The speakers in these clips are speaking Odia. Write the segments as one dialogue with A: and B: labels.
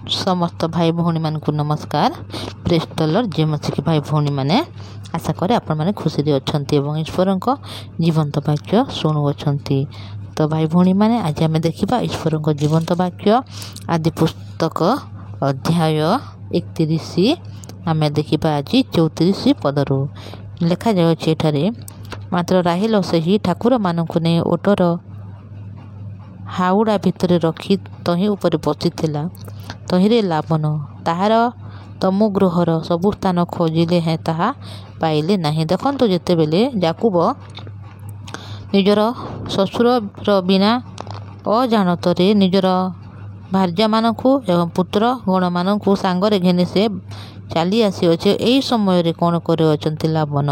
A: समस्त भाई भौणी मान को नमस्कार। प्रेस द लॉर्ड जे मसीह भाई भौणी माने आशा करे आपण माने खुशी रे अछंती एवं ईश्वर को जीवंत वाक्य शुणु अछंती। तो भाई भौणी माने आज आम देखा ईश्वर को जीवंत वाक्य आदि पुस्तक अध्याय 31 आम देखा आज 34 पदरू लेखा जाए। मात्र राहेल सही ठाकुर मानक नहीं ओटर हाउड़ा भितर रखी तही उपर बसीला। तहिरे लावन ताहार तमु गृहर सबु स्थान खोजिले हैं ताहा पाइले नहीं। देखंतु जेते बेले याकूब निजर ससुर बिना अजाणतरे निजर भार्या मानकु एवं पुत्र गण मानकु सांगरे घेनी से चली आसी अच्छे। यही समय रे कौन करे अछंती लावन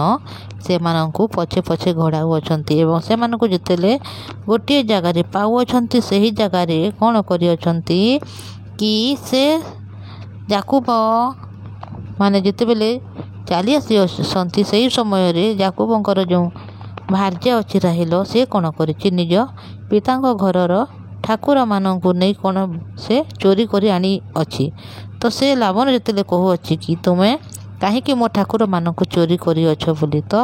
A: से मानकु पछे पछे घोड़ाऊ अछंती एवं से मानकु जेतेले गोटे जगार पाऊ अछंती सही जगार कौन करी अछंती कि से याकूब माने जेते बेले चली आसी अछंती सही समय रे याकूबंकर जो भार्या अच्छी राहिल से कौन करिछि निज पितांक घरर ठाकुर मानकु नहीं कौन से चोरी करी आनी अच्छी। तो से लावन जेतेले कहू अच्छी कि तुम्हें कहीं मो ठाकुर मानकु चोरी करी अछ बोली। तो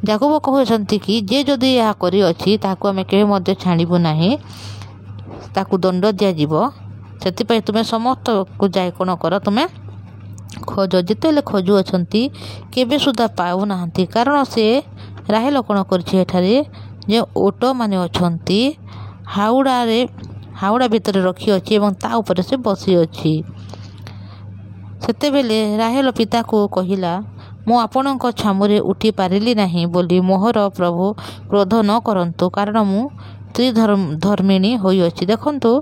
A: याकूब कहउछंती कि जे जदि या करी अछि ताकू आमे केबे मध्ये छाणिबु नाही, ताकू दंड दिया जीवो। सेतिपय तुमे समस्त को जाय कोन कर तुमे खोज। जेतेले खोजु अछंती केबे सुधा पाउ नाहंती, कारण से राहेल कोन करछि एठारे जे ओट माने अछंती हाउड़ा भितर रखी अछि एवं ता ऊपर से बसी अछि। सेतेबेले राहेल पिता को कहिला मु आपणक छामुरे उठी पारिली नहीं बोली मोहर प्रभु क्रोध न करंतु, कारण मु त्रिधर्मिणी होई अछि। देखंतु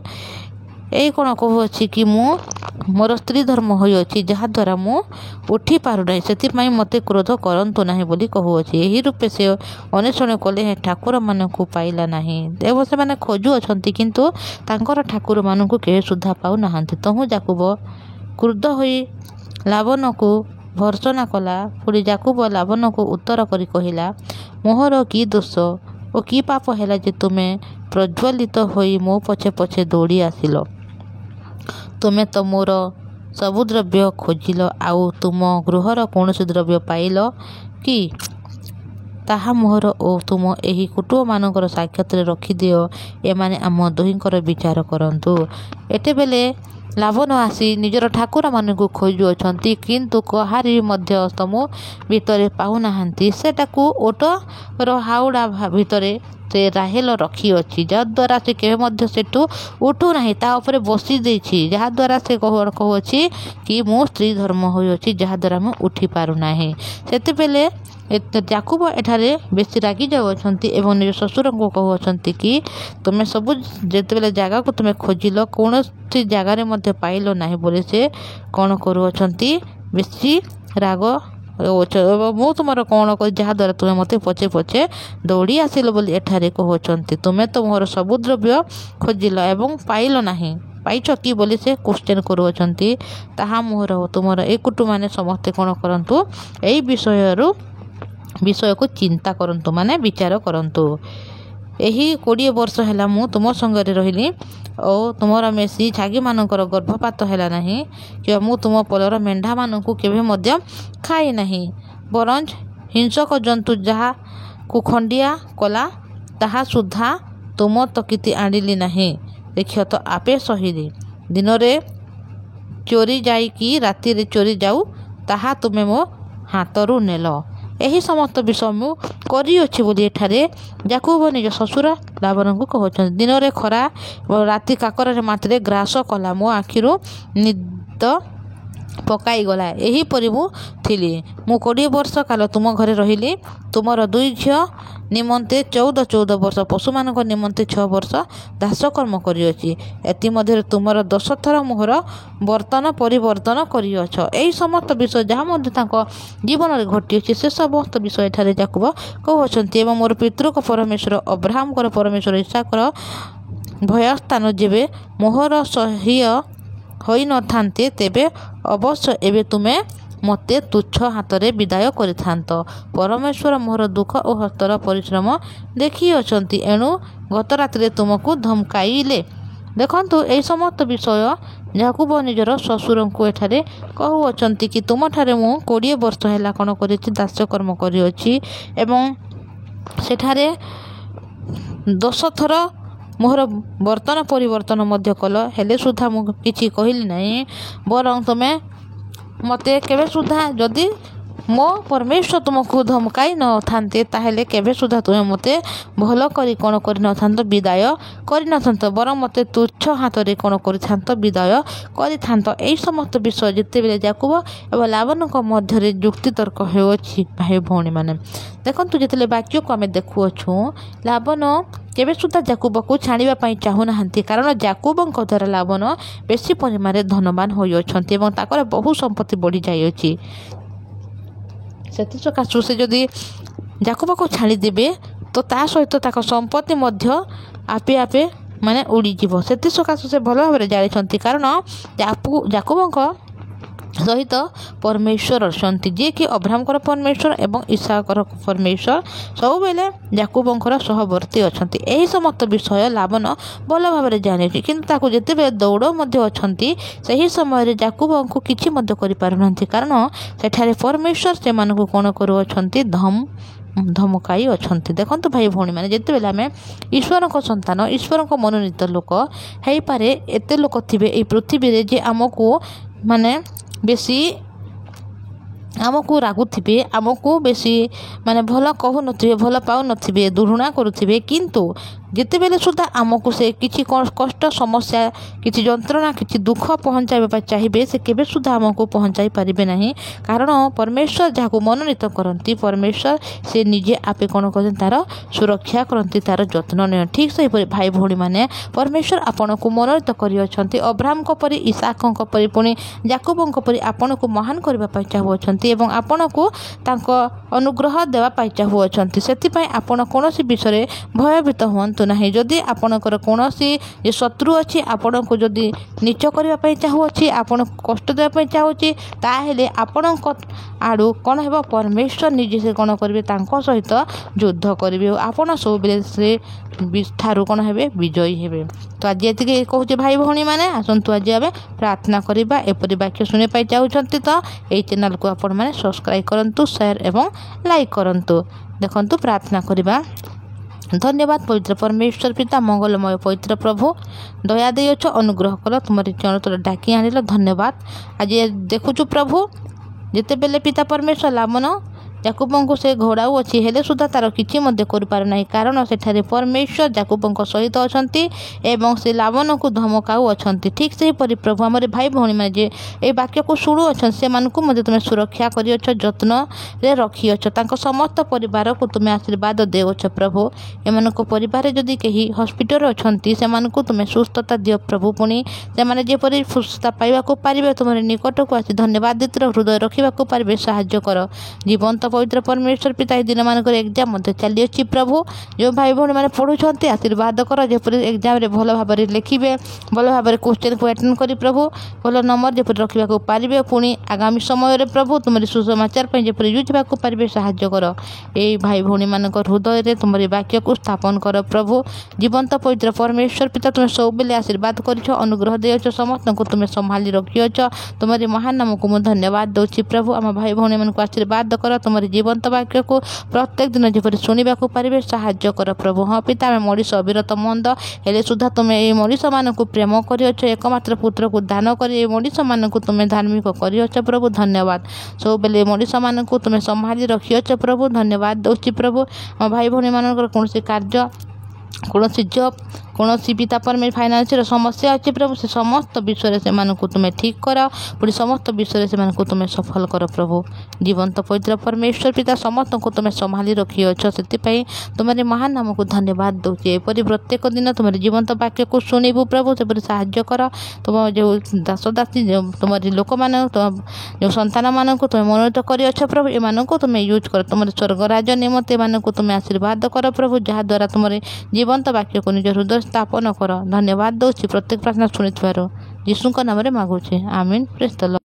A: यही कौन कहू अच्छी कि मोर स्त्री धर्म होई अछि जहा द्वारा मु उठी पारु नहीं, सेतिपई मते क्रोध करंतु नहीं बोली कहू अछि। यही रूपे से अन्वेषण कले हैं ठाकुर मानकु पाइला नहीं। देव से माने खोजु अछंती किंतु तांकर ठाकुर मानकु के सुधा पाउ नाहंती। तहु याकूब क्रुद्ध होई लावन को भर्सना कला। पुरी याकूब लावन को उत्तर करी कहिला मोहर की दोष ओ की पाप हैला जे तुमे प्रज्वलित होई मो पछे पछे दौड़ी आसिल। तुमे तो मोर सबु द्रव्य खोजिल आउ तुम गृहर कौनसी द्रव्य पाइल कि ताहा मोहर ओ तुम एही कुटुंब मानकर साक्षात रखिदियो, एमाने आम दुहिंकर विचार करंतु। एते बेले लावन आसी निजर ठाकुर मानकु खोजु अछंती किंतु कहारी मध्य तमु भितरे पाउ नाहंती। सेटाकू ओटर हाउड़ा भितरे से राहेल रखी अच्छी जद्वारा से केवे मध्य सेठू उठू नहीं, ता ऊपर बसी देछि जहाद्वारा से कहू अच्छी कि मो स्त्री धर्म होई अछि जहाद्वारा मु उठी पारु नाही। सेतेबेले याकूब एठारे बेसी रागी जाउ अछंती एवं निज ससुर को कहू अछंती कि तुमे सबु जेतेबेले जगह को तुमे खोजिल कौनसी जगार मध्य पाइल नाही बोले से कौन करू अछंती बेसी राग मु तुमर कौन कर जहाद्वारा तुमे मते पछे पछे दौड़ी आसिल बोली एठारे कहउछंती। तुमे तो मोर सबु द्रव्य खोजिल एवं पाइल नाही, पाइछ कि बोली से क्वेश्चन करूछंती। ताहा मोहर हो तुमर ए कुटुंब माने समस्ते कौन करंतु एई विषय को चिंता करंतु माने विचार करंतु। एही 20 वर्ष हैला मु तुम संगरे रहिली और तुमर मेसी छागी मानकर गर्भपात हैला नहीं कि मु तुम पलर मेंढा मानकु केबे मध्य खाई नहीं, बरंज हिंसक जंतु जहा कुखंडिया कला ताहा सुधा तुम तकिति आनिली नहीं। देखियो तो आपे सहिली दिन रे चोरी जाई कि राति रे चोरी जाऊ ताहा तुमे मो हाथरू नेल। यही समस्त विषय मु करी अछि बोली एठारे याकूब निज ससुर लावन को कहउछन। दिन रे खरा राति काकर रे मात्रे ग्रास कला मो आखिरु निद पकाई गला। यही परि मु थिली। मु 20 वर्ष काल तुम घरे रहिली। तुमर 2 झियो निमंते 14 वर्ष पशु मानक निमंते 6 वर्ष दास कर्म करिअछि। एति मध्य तुमर 10 थर मोहर बर्तन परिवर्तन करिअछ। एही समस्त विषय जहाँ मध्य तांको जीवन रे घटिअछि से समस्त विषय एठारे याकूब कहउछंती। एवं मोर पितृक परमेश्वर अब्राहम कर परमेश्वर इसहाकर भयस्थान जेबे मोहर सह्य होई न थान्ते तेबे अवश्य एबे तुमे मते तुच्छ हाथरे विदाय करिथांत। परमेश्वर मोहर दुख और हस्तर परिश्रम देखी अछंती, एणु गत रात्रे तुमको धमकाइले ଦେଖନ୍ତୁ ଏହି ସମସ୍ତ ବିଷୟ ଯାକୁବ ନିଜର ଶ୍ୱଶୁରଙ୍କୁ ଏଠାରେ କହୁଅଛନ୍ତି କି ତୁମଠାରେ ମୁଁ 20 ବର୍ଷ ହେଲା କ'ଣ କରିଛି ଦାସ୍ୟକର୍ମ କରିଅଛି ଏବଂ ସେଠାରେ 10 ଥର ମୋର ବର୍ତ୍ତନ ପରିବର୍ତ୍ତନ ମଧ୍ୟ କଲ, ହେଲେ ସୁଦ୍ଧା ମୁଁ କିଛି କହିଲି ନାହିଁ। ବରଂ ତୁମେ ମୋତେ କେବେ ସୁଦ୍ଧା ଯଦି ମୋ ପରମେଶ୍ୱର ତୁମକୁ ଧମକାଇ ନଥାନ୍ତେ ତାହେଲେ କେବେ ସୁଦ୍ଧା ତୁମେ ମୋତେ ଭଲ କରି କ'ଣ କରିନଥାନ୍ତ, ବିଦାୟ କରିନଥାନ୍ତ, ବରଂ ମୋତେ ତୁଚ୍ଛ ହାତରେ କ'ଣ କରିଥାନ୍ତ, ବିଦାୟ କରିଥାନ୍ତ। ଏହି ସମସ୍ତ ବିଷୟ ଯେତେବେଳେ ଯାକୁବ ଏବଂ ଲାବାନଙ୍କ ମଧ୍ୟରେ ଯୁକ୍ତିତର୍କ ହେଉଅଛି ଭାଇ ଭଉଣୀମାନେ, ଦେଖନ୍ତୁ ଯେତେବେଳେ ବାକ୍ୟକୁ ଆମେ ଦେଖୁଅଛୁ ଲାବାନ କେବେ ସୁଦ୍ଧା ଯାକୁବକୁ ଛାଡ଼ିବା ପାଇଁ ଚାହୁଁନାହାନ୍ତି, କାରଣ ଯାକୁବଙ୍କ ଦ୍ୱାରା ଲାବାନ ବେଶୀ ପରିମାଣରେ ଧନବାନ ହୋଇଅଛନ୍ତି ଏବଂ ତାଙ୍କର ବହୁ ସମ୍ପତ୍ତି ବଢ଼ିଯାଇଅଛି। ସେଥିସକାଶୁ ସେ ଯଦି ଯାକୁବକୁ ଛାଡ଼ିଦେବେ ତ ତା ସହିତ ତାଙ୍କ ସମ୍ପତ୍ତି ମଧ୍ୟ ଆପେ ଆପେ ଉଡ଼ିଯିବ। ସେଥିସକାଶୁ ସେ ଭଲ ଭାବରେ ଜାଣିଛନ୍ତି, କାରଣ ଯାକୁବଙ୍କ ସହିତ ପରମେଶ୍ୱର ଅଛନ୍ତି, ଯିଏକି ଅବ୍ରାହମଙ୍କର ପରମେଶ୍ୱର ଏବଂ ଇସାକର ପରମେଶ୍ୱର ସବୁବେଳେ ଯାକୁବଙ୍କର ସହବର୍ତ୍ତୀ ଅଛନ୍ତି। ଏହି ସମସ୍ତ ବିଷୟ ଲାବାନ ଭଲ ଭାବରେ ଜାଣିଛି, କିନ୍ତୁ ତାକୁ ଯେତେବେଳେ ଦୌଡ଼ ମଧ୍ୟ ଅଛନ୍ତି ସେହି ସମୟରେ ଯାକୁବଙ୍କୁ କିଛି ମଧ୍ୟ କରିପାରୁନାହାନ୍ତି, କାରଣ ସେଠାରେ ପରମେଶ୍ୱର ସେମାନଙ୍କୁ କ'ଣ କରୁଅଛନ୍ତି, ଧମକାଇ ଅଛନ୍ତି। ଦେଖନ୍ତୁ ଭାଇ ଭଉଣୀମାନେ, ଯେତେବେଳେ ଆମେ ଈଶ୍ୱରଙ୍କ ସନ୍ତାନ, ଈଶ୍ୱରଙ୍କ ମନୋନୀତ ଲୋକ ହେଇପାରେ ଏତେ ଲୋକ ଥିବେ ଏହି ପୃଥିବୀରେ ଯେ ବେଶୀ ଆମକୁ ରାଗୁଥିବେ, ଆମକୁ ବେଶୀ ଭଲ କହୁନଥିବେ, ଭଲ ପାଉନଥିବେ, ଘୃଣା କରୁଥିବେ, କିନ୍ତୁ ଯେତେବେଳେ ସୁଦ୍ଧା ଆମକୁ ସେ କିଛି କଷ୍ଟ, ସମସ୍ୟା, କିଛି ଯନ୍ତ୍ରଣା, କିଛି ଦୁଃଖ ପହଞ୍ଚାଇବା ପାଇଁ ଚାହିଁବେ ସେ କେବେ ସୁଦ୍ଧା ଆମକୁ ପହଞ୍ଚାଇ ପାରିବେ ନାହିଁ, କାରଣ ପରମେଶ୍ୱର ଯାହାକୁ ମନୋନୀତ କରନ୍ତି ପରମେଶ୍ୱର ସେ ନିଜେ ଆପେ କ'ଣ କରନ୍ତି, ତାର ସୁରକ୍ଷା କରନ୍ତି, ତାର ଯତ୍ନ ନିଅନ୍ତି। ଠିକ୍ ସେହିପରି ଭାଇ ଭଉଣୀମାନେ ପରମେଶ୍ୱର ଆପଣଙ୍କୁ ମନୋନୀତ କରିଅଛନ୍ତି, ଅବ୍ରାହମଙ୍କ ପରି, ଇସାକଙ୍କ ପରି, ପୁଣି ଯାକୁବଙ୍କ ପରି ଆପଣଙ୍କୁ ମହାନ କରିବା ପାଇଁ ଚାହୁଁଅଛନ୍ତି ଏବଂ ଆପଣଙ୍କୁ ତାଙ୍କ ଅନୁଗ୍ରହ ଦେବା ପାଇଁ ଚାହୁଁଅଛନ୍ତି। ସେଥିପାଇଁ ଆପଣ କୌଣସି ବିଷୟରେ ଭୟଭୀତ ହୁଅନ୍ତୁ ନାହିଁ। ଯଦି ଆପଣଙ୍କର କୌଣସି ଶତ୍ରୁ ଅଛି, ଆପଣଙ୍କୁ ଯଦି ନୀଚ କରିବା ପାଇଁ ଚାହୁଁଅଛି, ଆପଣଙ୍କୁ କଷ୍ଟ ଦେବା ପାଇଁ ଚାହୁଁଛି, ତାହେଲେ ଆପଣଙ୍କ ଆଡ଼ୁ କ'ଣ ହେବ, ପରମେଶ୍ୱର ନିଜେ ସେ କ'ଣ କରିବେ, ତାଙ୍କ ସହିତ ଯୁଦ୍ଧ କରିବେ ଓ ଆପଣ ସବୁବେଳେ ସେ ଠାରୁ କ'ଣ ହେବେ, ବିଜୟୀ ହେବେ। ତ ଆଜି ଏତିକି କହୁଛି ଭାଇ ଭଉଣୀମାନେ, ଆସନ୍ତୁ ଆଜି ଆମେ ପ୍ରାର୍ଥନା କରିବା। ଏପରି ବାକ୍ୟ ଶୁଣିବା ପାଇଁ ଚାହୁଁଛନ୍ତି ତ ଏହି ଚ୍ୟାନେଲକୁ ଆପଣମାନେ ସବସ୍କ୍ରାଇବ୍ କରନ୍ତୁ, ସେୟାର ଏବଂ ଲାଇକ୍ କରନ୍ତୁ। ଦେଖନ୍ତୁ ପ୍ରାର୍ଥନା କରିବା। ଧନ୍ୟବାଦ ପବିତ୍ର ପରମେଶ୍ୱର ପିତା, ମଙ୍ଗଳମୟ ପବିତ୍ର ପ୍ରଭୁ, ଦୟା ଦେଇଅଛ, ଅନୁଗ୍ରହ କଲ, ତୁମରି ଚରଣତଳ ଡାକି ଆଣିଲ, ଧନ୍ୟବାଦ। ଆଜି ଦେଖୁଛୁ ପ୍ରଭୁ, ଯେତେବେଳେ ପିତା ପରମେଶ୍ୱର ଲାବାନ ଯାକୁବଙ୍କୁ ସେ ଘୋଡ଼ାଉଅଛି, ହେଲେ ସୁଦ୍ଧା ତାର କିଛି ମଧ୍ୟ କରିପାରୁନାହିଁ, କାରଣ ସେଠାରେ ପରମେଶ୍ୱର ଯାକୁବଙ୍କ ସହିତ ଅଛନ୍ତି ଏବଂ ସେ ଲାବାନଙ୍କୁ ଧମକାଉଅଛନ୍ତି। ଠିକ୍ ସେହିପରି ପ୍ରଭୁ ଆମର ଭାଇ ଭଉଣୀମାନେ ଯେ ଏହି ବାକ୍ୟକୁ ଶୁଣୁଅଛନ୍ତି ସେମାନଙ୍କୁ ମଧ୍ୟ ତୁମେ ସୁରକ୍ଷା କରିଅଛ, ଯତ୍ନରେ ରଖିଅଛ, ତାଙ୍କ ସମସ୍ତ ପରିବାରକୁ ତୁମେ ଆଶୀର୍ବାଦ ଦେଉଅଛ ପ୍ରଭୁ। ଏମାନଙ୍କ ପରିବାରରେ ଯଦି କେହି ହସ୍ପିଟାଲରେ ଅଛନ୍ତି ସେମାନଙ୍କୁ ତୁମେ ସୁସ୍ଥତା ଦିଅ ପ୍ରଭୁ, ପୁଣି ସେମାନେ ଯେପରି ସୁସ୍ଥତା ପାଇବାକୁ ପାରିବେ, ତୁମର ନିକଟକୁ ଆସି ଧନ୍ୟବାଦିତ ହୃଦୟ ରଖିବାକୁ ପାରିବେ, ସାହାଯ୍ୟ କର। ଜୀବନ୍ତ ପବିତ୍ର ପରମେଶ୍ୱର ପିତା, ଏହି ଦିନମାନଙ୍କର ଏକ୍ଜାମ୍ ମଧ୍ୟ ଚାଲିଅଛି ପ୍ରଭୁ, ଯେଉଁ ଭାଇ ଭଉଣୀମାନେ ପଢ଼ୁଛନ୍ତି ଆଶୀର୍ବାଦ କର, ଯେପରି ଏକ୍ଜାମ୍ରେ ଭଲ ଭାବରେ ଲେଖିବେ, ଭଲ ଭାବରେ କ୍ୱେଶ୍ଚିନ୍କୁ ଆଟେଣ୍ଡ କରି ପ୍ରଭୁ ଭଲ ନମ୍ବର ଯେପରି ରଖିବାକୁ ପାରିବେ, ପୁଣି ଆଗାମୀ ସମୟରେ ପ୍ରଭୁ ତୁମରି ସୁସମାଚାର ପାଇଁ ଯେପରି ଯୁଝିବାକୁ ପାରିବେ, ସାହାଯ୍ୟ କର। ଏହି ଭାଇ ଭଉଣୀମାନଙ୍କ ହୃଦୟରେ ତୁମରି ବାକ୍ୟକୁ ସ୍ଥାପନ କର ପ୍ରଭୁ। ଜୀବନ୍ତ ପବିତ୍ର ପରମେଶ୍ୱର ପିତା, ତୁମେ ସବୁବେଳେ ଆଶୀର୍ବାଦ କରିଛ, ଅନୁଗ୍ରହ ଦେଇଅଛ, ସମସ୍ତଙ୍କୁ ତୁମେ ସମ୍ଭାଳି ରଖିଅଛ, ତୁମରି ମହାନ ନାମକୁ ମୁଁ ଧନ୍ୟବାଦ ଦେଉଛି ପ୍ରଭୁ। ଆମ ଭାଇ ଭଉଣୀମାନଙ୍କୁ ଆଶୀର୍ବାଦ କର, ତୁମରି ଜୀବନ୍ତ ବାକ୍ୟକୁ ପ୍ରତ୍ୟେକ ଦିନ ଯେପରି ଶୁଣିବାକୁ ପାରିବେ, ସାହାଯ୍ୟ କର ପ୍ରଭୁ। ହଁ ପିତା, ଆମେ ମଣିଷ ଅବିରତ ମନ୍ଦ, ହେଲେ ସୁଦ୍ଧା ତୁମେ ଏହି ମଣିଷମାନଙ୍କୁ ପ୍ରେମ କରିଅଛ, ଏକମାତ୍ର ପୁତ୍ରକୁ ଦାନ କରି ଏହି ମଣିଷମାନଙ୍କୁ ତୁମେ ଧାର୍ମିକ କରିଅଛ ପ୍ରଭୁ, ଧନ୍ୟବାଦ। ସବୁବେଳେ ଏହି ମଣିଷମାନଙ୍କୁ ତୁମେ ସମ୍ଭାଳି ରଖିଅଛ ପ୍ରଭୁ, ଧନ୍ୟବାଦ ଦେଉଛି ପ୍ରଭୁ। ଆମ ଭାଇ ଭଉଣୀମାନଙ୍କର କୌଣସି କାର୍ଯ୍ୟ, କୌଣସି ଜବ୍, କୌଣସି ପିତା ପରମେଶ୍ୱର ଫାଇନାନ୍ସିଆଲ ସମସ୍ୟା ଅଛି ପ୍ରଭୁ, ସେ ସମସ୍ତ ବିଷୟରେ ସେମାନଙ୍କୁ ତୁମେ ଠିକ୍ କର, ପୁଣି ସମସ୍ତ ବିଷୟରେ ସେମାନଙ୍କୁ ତୁମେ ସଫଳ କର ପ୍ରଭୁ। ଜୀବନ୍ତ ପବିତ୍ର ପରମେଶ୍ୱର ପିତା, ସମସ୍ତଙ୍କୁ ତୁମେ ସମ୍ଭାଳି ରଖିଅଛ, ସେଥିପାଇଁ ତୁମରି ମହାନ ନାମକୁ ଧନ୍ୟବାଦ ଦେଉଛି। ଏପରି ପ୍ରତ୍ୟେକ ଦିନ ତୁମରି ଜୀବନ୍ତ ବାକ୍ୟକୁ ଶୁଣିବୁ ପ୍ରଭୁ, ସେପରି ସାହାଯ୍ୟ କର। ତୁମ ଯେଉଁ ଦାସଦାସୀ, ତୁମରି ଲୋକମାନଙ୍କୁ, ଯେଉଁ ସନ୍ତାନମାନଙ୍କୁ ତୁମେ ମନୋନୀତ କରିଅଛ ପ୍ରଭୁ, ଏମାନଙ୍କୁ ତୁମେ ୟୁଜ୍ କର, ତୁମର ସ୍ୱର୍ଗ ରାଜ୍ୟ ନିମନ୍ତେ ଏମାନଙ୍କୁ ତୁମେ ଆଶୀର୍ବାଦ କର ପ୍ରଭୁ, ଯାହାଦ୍ୱାରା ତୁମରି ଜୀବନ୍ତ ବାକ୍ୟକୁ ନିଜ ହୃଦୟ ସ୍ଥାପନ କର। ଧନ୍ୟବାଦ ଦେଉଛି ପ୍ରତ୍ୟେକ ପ୍ରାର୍ଥନା ଶୁଣିଥିବାରୁ, ଯୀଶୁଙ୍କ ନାମରେ ମାଗୁଛି, ଆମିନ୍। ପ୍ରେଜ୍ ଦ ଲର୍ଡ।